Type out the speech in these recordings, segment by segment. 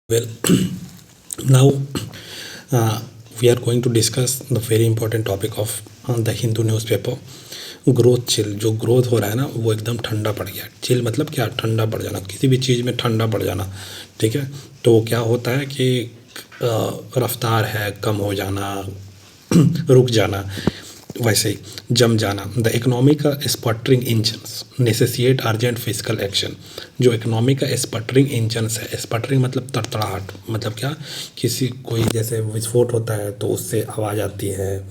Well, now we are going to discuss the very important topic of the Hindu newspaper. Growth chill, जो growth हो रहा है ना वो एकदम ठंडा पड़ गया। चिल मतलब क्या? ठंडा पड़ जाना, किसी भी चीज़ में ठंडा पड़ जाना। ठीक है, तो क्या होता है कि रफ्तार है कम हो जाना, रुक जाना, वैसे ही जम जाना। द इकोनॉमी का sputtering engines necessitate urgent physical action. जो इकोनॉमी का स्पटरिंग इंजन्स है, स्पटरिंग मतलब तड़तड़ाहट, मतलब क्या? किसी कोई जैसे विस्फोट होता है तो उससे आवाज़ आती है,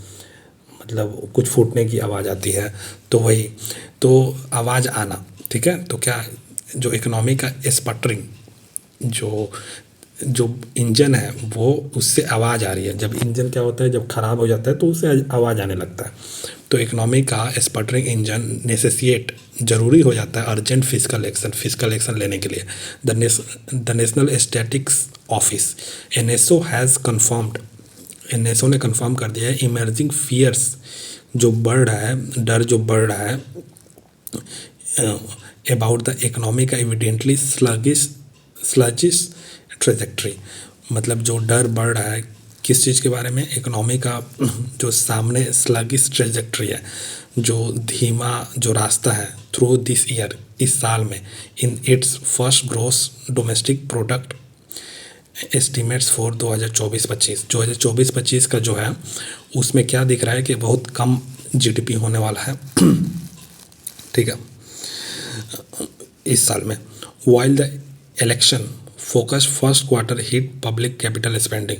मतलब कुछ फूटने की आवाज़ आती है, तो वही तो आवाज़ आना। ठीक है, तो क्या जो इकोनॉमी का स्पटरिंग, जो जो इंजन है वो उससे आवाज़ आ रही है। जब इंजन क्या होता है, जब ख़राब हो जाता है तो उससे आवाज़ आने लगता है। तो इकोनॉमी का स्पटरिंग इंजन नेसेसिएट, ज़रूरी हो जाता है अर्जेंट फिजिकल एक्शन लेने के लिए। The national statics office NSO has confirmed, NSO ने कंफर्म कर दिया है इमर्जिंग फियर्स, जो बढ़ रहा है, डर जो बढ़ रहा है, अबाउट द इकोनॉमी का एविडेंटली स्लजिश ट्रेजेक्ट्री। मतलब जो डर बढ़ रहा है किस चीज़ के बारे में? इकोनॉमी का जो सामने स्लगिश ट्रेजेक्ट्री है, जो धीमा जो रास्ता है थ्रू दिस ईयर, इस साल में, in its first gross domestic product estimates for 2024-25 का जो है उसमें क्या दिख रहा है कि बहुत कम जीडीपी होने वाला है। ठीक है, इस साल में। While the election focus first quarter hit public capital spending,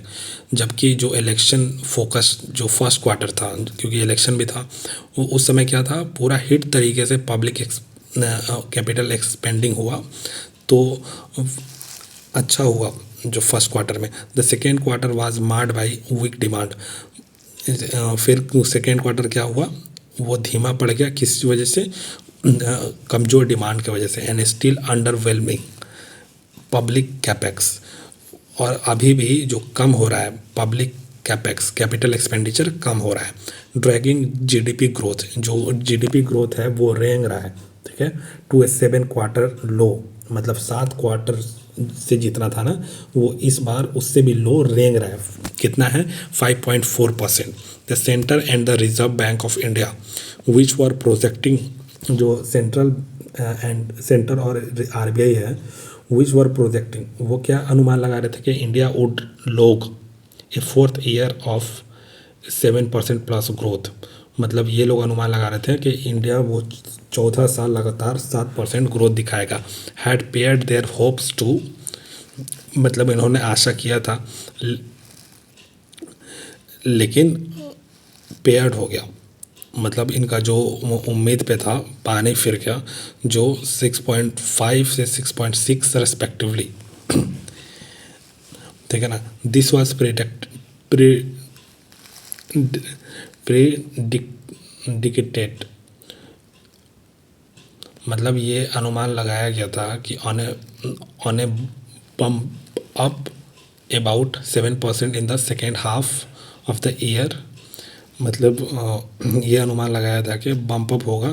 जबकि जो इलेक्शन फोकस जो फर्स्ट क्वार्टर था, क्योंकि इलेक्शन भी था, वो उस समय क्या था, पूरा हिट तरीके से पब्लिक कैपिटल एक्सपेंडिंग हुआ, तो अच्छा हुआ जो फर्स्ट क्वार्टर में। The second quarter was marred by weak demand. फिर सेकेंड क्वार्टर क्या हुआ, वो धीमा पड़ गया, किस वजह से? कमज़ोर डिमांड की वजह से। And still underwhelming public capex, और अभी भी जो कम हो रहा है पब्लिक कैपेक्स, कैपिटल एक्सपेंडिचर कम हो रहा है। ड्रैगिंग जीडीपी ग्रोथ, जो जीडीपी ग्रोथ है वो रेंग रहा है। ठीक है, टू ए 7 क्वार्टर लो, मतलब 7 क्वार्टर से जितना था ना वो इस बार उससे भी लो रेंग रहा है। कितना है? 5.4%। The centre and the reserve bank of India which were projecting, जो सेंटर और आरबीआई है, विच वर प्रोजेक्टिंग, वो क्या अनुमान लगा रहे थे कि India would log A 4th year of 7% plus growth. मतलब ये लोग अनुमान लगा रहे थे कि इंडिया वो चौथा साल लगातार 7% ग्रोथ दिखाएगा। Had pared their hopes to, मतलब इन्होंने आशा किया था लेकिन पेयर्ड हो गया, मतलब इनका जो उम्मीद पे था पानी फिर गया, जो 6.5 से 6.6 रेस्पेक्टिवली। ठीक है ना, दिस वॉज प्रेडिक्टेड, मतलब ये अनुमान लगाया गया था कि on a bump up about 7% in the second half of the year. मतलब ये अनुमान लगाया था कि बम्प अप होगा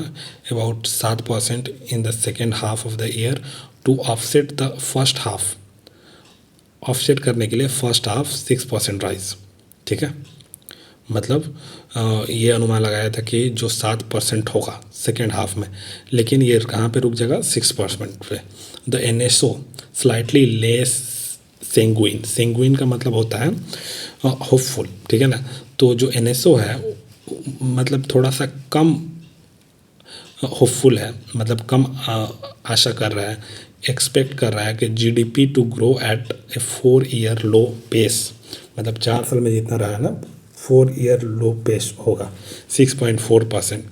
about 7% in the second half of the year to offset the first half, offset करने के लिए फर्स्ट हाफ 6% राइज। ठीक है, मतलब ये अनुमान लगाया था कि जो 7% होगा सेकेंड हाफ में, लेकिन ये कहाँ पे रुक जाएगा? 6% पे। The NSO slightly less sanguine, sanguine का मतलब होता है होपफुल। ठीक है ना, तो जो एनएसओ है मतलब थोड़ा सा कम होपफुल है, मतलब कम आशा कर रहा है, एक्सपेक्ट कर रहा है कि GDP to grow at a 4 year low pace, मतलब 4 साल में जितना रहा है ना 4 ईयर लो पेस होगा, 6.4%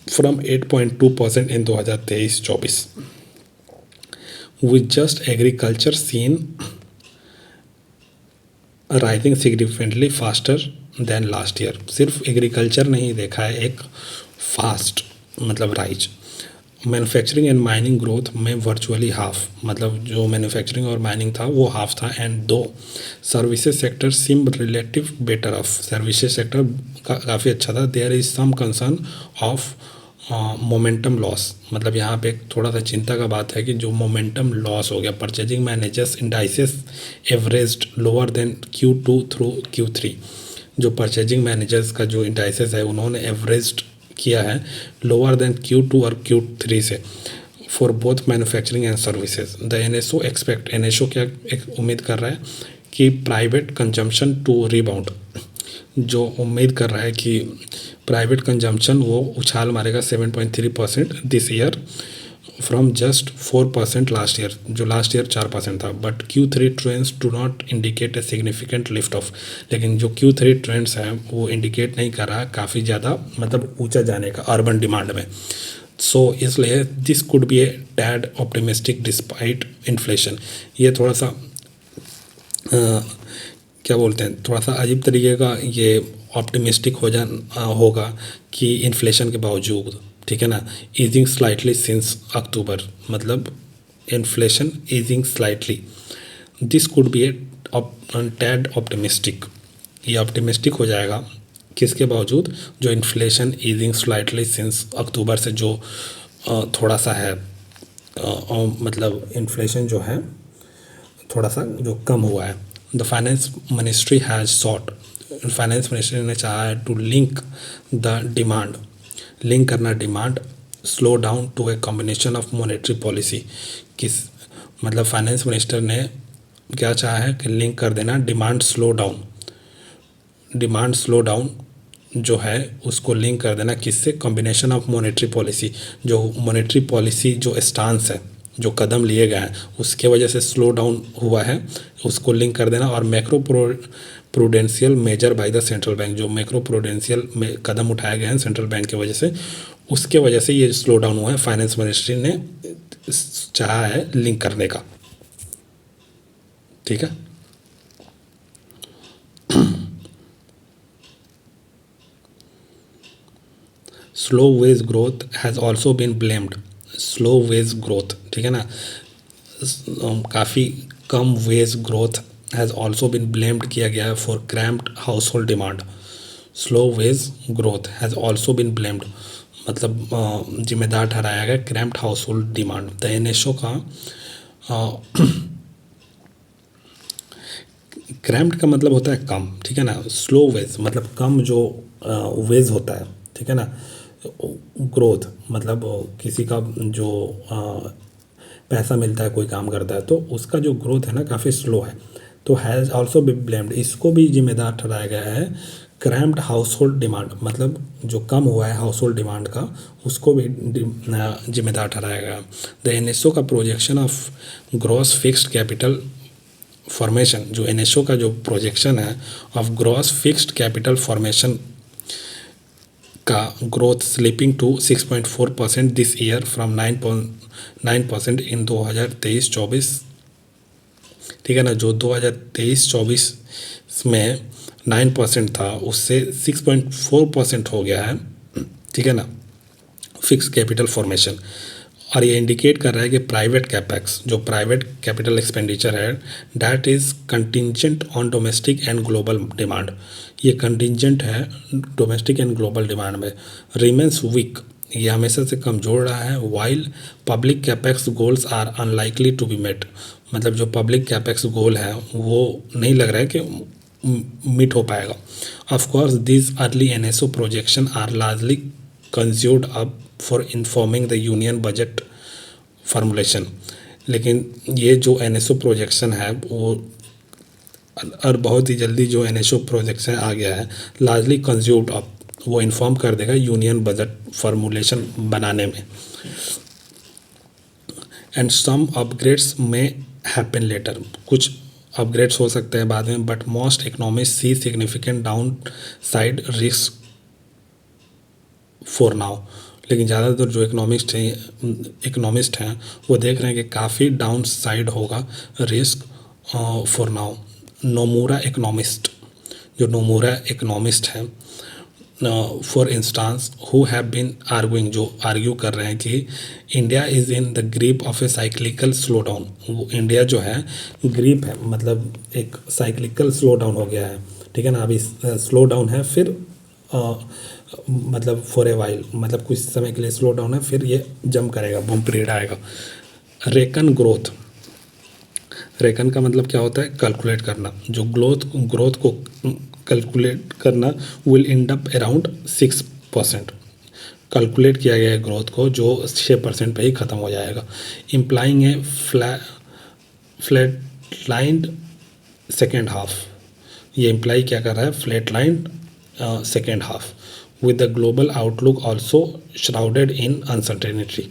from 8.2% in 2023-24। With just agriculture seen rising significantly faster than last year. सिर्फ एग्रीकल्चर नहीं देखा है एक फास्ट, मतलब rise. Manufacturing and mining growth में वर्चुअली हाफ, मतलब जो मैन्युफैक्चरिंग और माइनिंग था वो हाफ था। And though services sector seem relative better off, services sector काफ़ी अच्छा था। There is some concern of momentum loss, मतलब यहाँ पे थोड़ा सा चिंता का बात है कि जो मोमेंटम लॉस हो गया, purchasing managers indices averaged lower than Q2 through Q3। जो परचेजिंग मैनेजर्स का जो इंडाइसेस है उन्होंने एवरेज्ड किया है लोअर देन Q2 और Q3 से for both manufacturing and services. The NSO expect, NSO क्या उम्मीद कर रहा है कि प्राइवेट कंजम्पशन टू रिबाउंड, जो उम्मीद कर रहा है कि प्राइवेट कंजम्पशन वो उछाल मारेगा 7.3% this year from just 4% last year, जो लास्ट ईयर 4% था। But Q3 trends do not indicate a significant lift off, लेकिन जो Q3 ट्रेंड्स हैं वो इंडिकेट नहीं कर रहा काफ़ी ज़्यादा मतलब ऊंचा जाने का अर्बन डिमांड में। सो इसलिए this could be a tad optimistic despite inflation. ये थोड़ा सा क्या बोलते हैं, थोड़ा सा अजीब तरीके का ये ऑप्टिमिस्टिक होगा कि इन्फ्लेशन के बावजूद, ठीक है ना, ईजिंग स्लाइटली सिंस अक्टूबर, मतलब inflation easing slightly, this could be a tad optimistic. ये ऑप्टिमिस्टिक हो जाएगा किसके बावजूद, जो inflation easing slightly since October से जो थोड़ा सा है मतलब इन्फ्लेशन जो है थोड़ा सा जो कम हुआ है। The finance ministry has sought, finance ministry ने चाहा है to link the demand, link करना demand slow down to a combination of monetary policy. किस मतलब फाइनेंस मिनिस्टर ने क्या चाहा है कि लिंक कर देना demand slow down, demand slow down जो है उसको लिंक कर देना किससे, कॉम्बिनेशन ऑफ मॉनेटरी पॉलिसी, जो मॉनेटरी पॉलिसी जो स्टांस है, जो कदम लिए गए हैं उसके वजह से स्लो डाउन हुआ है, उसको लिंक कर देना। और macro prudential measure by the central bank, जो मैक्रो प्रूडेंशियल में कदम उठाए गए हैं सेंट्रल बैंक की वजह से, उसके वजह से ये स्लो डाउन हुआ है। फाइनेंस मिनिस्ट्री ने चाहा है लिंक करने का, ठीक है। Slow wage growth has also been blamed, slow wage growth, ठीक है ना, काफ़ी कम wage growth has also been blamed किया गया है for cramped household demand. Slow wage growth has also been blamed मतलब जिम्मेदार ठहराया गया cramped household demand. The NSO का क्रैम्प्ड का मतलब होता है कम, ठीक है ना, स्लो वेज मतलब कम जो वेज होता है, ठीक है ना, ग्रोथ मतलब किसी का जो पैसा मिलता है, कोई काम करता है तो उसका जो ग्रोथ है ना काफ़ी स्लो है। तो हैज़ ऑल्सो बी ब्लेम्ड, इसको भी जिम्मेदार ठहराया गया है क्रैम्प्ड हाउस होल्ड डिमांड, मतलब जो कम हुआ है हाउस होल्ड डिमांड का उसको भी जिम्मेदार ठहराया गया। द एनएसओ का projection of gross fixed capital formation, जो एनएसओ का जो प्रोजेक्शन है of gross fixed capital formation का growth slipping to 6.4% this year from 9.9% in 2023-24, ठीक है ना, जो 2023-24 में 9% था उससे 6.4% हो गया है, ठीक है ना, फिक्स कैपिटल फॉर्मेशन। और ये इंडिकेट कर रहा है कि प्राइवेट कैपेक्स, जो प्राइवेट कैपिटल एक्सपेंडिचर है, that is contingent on domestic and global demand, ये कंटिजेंट है डोमेस्टिक एंड ग्लोबल डिमांड में। रिमेंस वीक, ये हमेशा से कमज़ोर रहा है। While public capex goals are unlikely to be met, मतलब जो पब्लिक कैपेक्स गोल है वो नहीं लग रहा है कि मीट हो पाएगा। Of course this early NSO projection are largely consumed up for informing the union budget formulation, लेकिन ये जो एनएसओ प्रोजेक्शन है वो और बहुत ही जल्दी जो एनएसओ प्रोजेक्शन आ गया है लार्जली कंज्यूम्ड अप, वो इन्फॉर्म कर देगा यूनियन बजट फार्मूलेशन बनाने में। And some upgrades may happen later, कुछ अपग्रेड्स हो सकते हैं बाद में, but most economists see significant downside risk for now, लेकिन ज़्यादातर जो इकोनॉमिस्ट हैं वो देख रहे हैं कि काफ़ी डाउन साइड होगा risk for now. Nomura economists, जो नोमूरा इकोनॉमिस्ट हैं for instance who have been arguing, जो आर्ग्यू कर रहे हैं कि India is in the grip of a cyclical slowdown, वो इंडिया जो है ग्रिप है मतलब एक साइक्लिकल स्लो डाउन हो गया है, ठीक है ना, अभी स्लो डाउन है फिर मतलब फॉर ए वाइल, मतलब कुछ समय के लिए स्लो डाउन है, फिर ये जंप करेगा, बूम पीरियड आएगा। रेकन ग्रोथ, रेकन का मतलब क्या होता है? कैलकुलेट करना। जो ग्रोथ को कैलकुलेट करना, will and up around 6%। Calculate किया गया है ग्रोथ को, जो 6% पे ही ख़त्म हो जाएगा। इम्प्लाइंग ए फ्लैट लाइंड सेकेंड हाफ, ये इम्प्लाई क्या कर रहा है? Flat lined second half with the global outlook also shrouded in uncertainty.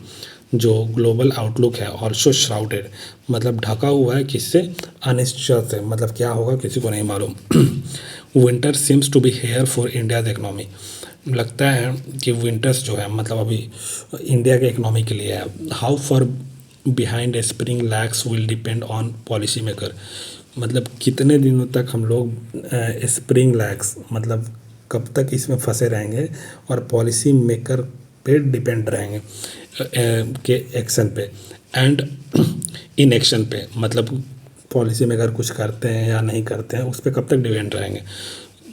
जो ग्लोबल आउटलुक है ऑल्सो श्राउडेड, मतलब ढका हुआ है किससे? अनिश्चित से, मतलब क्या होगा किसी को नहीं मालूम। Winter seems to be here for India's economy, लगता है कि विंटर्स जो है मतलब अभी इंडिया के इकनॉमी के लिए है। How for behind a spring lakhs will depend on policy maker, मतलब कितने दिनों तक हम लोग स्प्रिंग लैक्स, मतलब कब तक इसमें फंसे रहेंगे और पॉलिसी मेकर पे डिपेंड रहेंगे के एक्शन पे एंड इन एक्शन पे, मतलब पॉलिसी मेकर कुछ करते हैं या नहीं करते हैं उस पर कब तक डिपेंड रहेंगे।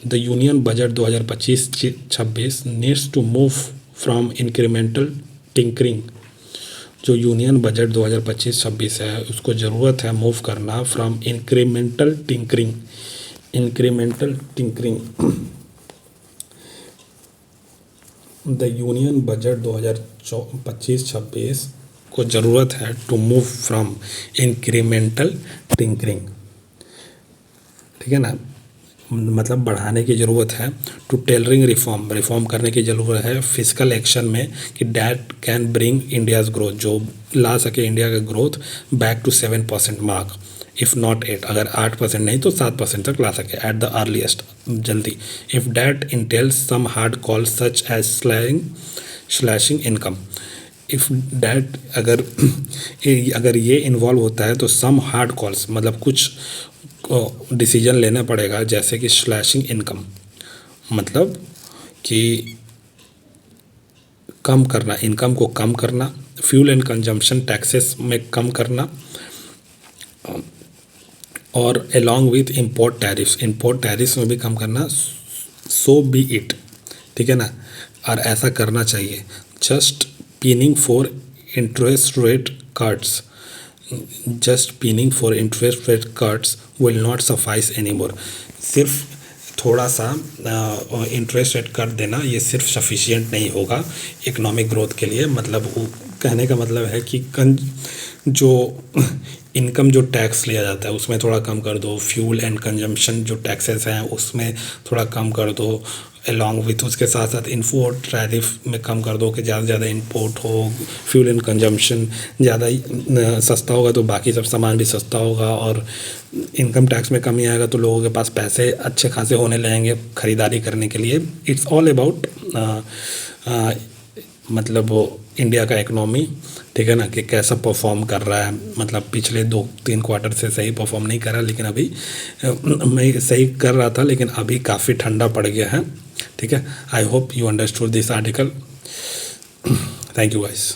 The union budget 2025-26 needs to move from incremental tinkering, जो यूनियन बजट 2025-26 है उसको ज़रूरत है मूव करना from incremental tinkering. The union budget 2025-26 को ज़रूरत है to move from incremental tinkering, ठीक है ना, मतलब बढ़ाने की ज़रूरत है। टू टेलरिंग रिफॉर्म करने की ज़रूरत है फिजिकल एक्शन में, कि that can bring India's growth, जो ला सके इंडिया का growth back to 7% mark, if not 8, अगर 8% नहीं तो 7% तक ला सके एट द अर्लीस्ट, जल्दी। If that entails some hard call such as slashing income, if that अगर ये इन्वॉल्व होता है तो सम हार्ड कॉल्स, मतलब कुछ डिसीजन लेना पड़ेगा, जैसे कि स्लैशिंग इनकम, मतलब कि कम करना, इनकम को कम करना, फ्यूल एंड कंजम्पशन टैक्सेस में कम करना, और अलॉन्ग विथ इम्पोर्ट टैरिफ्स में भी कम करना। सो बी इट, ठीक है ना, और ऐसा करना चाहिए। Just pinning for interest rate cuts will not suffice any more, सिर्फ थोड़ा सा इंटरेस्ट रेट कट देना ये सिर्फ सफिशिएंट नहीं होगा इकोनॉमिक ग्रोथ के लिए। मतलब वो कहने का मतलब है कि जो इनकम जो टैक्स लिया जाता है उसमें थोड़ा कम कर दो, फ्यूल एंड कंजम्पशन जो टैक्सेस हैं उसमें थोड़ा कम कर दो, अलॉन्ग विथ उसके साथ साथ इम्पोर्ट टैरिफ में कम कर दो कि ज़्यादा से ज़्यादा इंपोर्ट हो, फ्यूल एंड कंजम्पशन ज़्यादा सस्ता होगा तो बाकी सब सामान भी सस्ता होगा, और इनकम टैक्स में कमी आएगा तो लोगों के पास पैसे अच्छे खासे होने लगेंगे ख़रीदारी करने के लिए। इट्स ऑल अबाउट मतलब इंडिया का इकनॉमी, ठीक है ना, कि कैसा परफॉर्म कर रहा है। मतलब पिछले 2-3 क्वार्टर से सही परफॉर्म नहीं कर रहा, लेकिन अभी मैं सही कर रहा था, लेकिन अभी काफ़ी ठंडा पड़ गया है, ठीक है। I hope you understood this article. Thank you guys.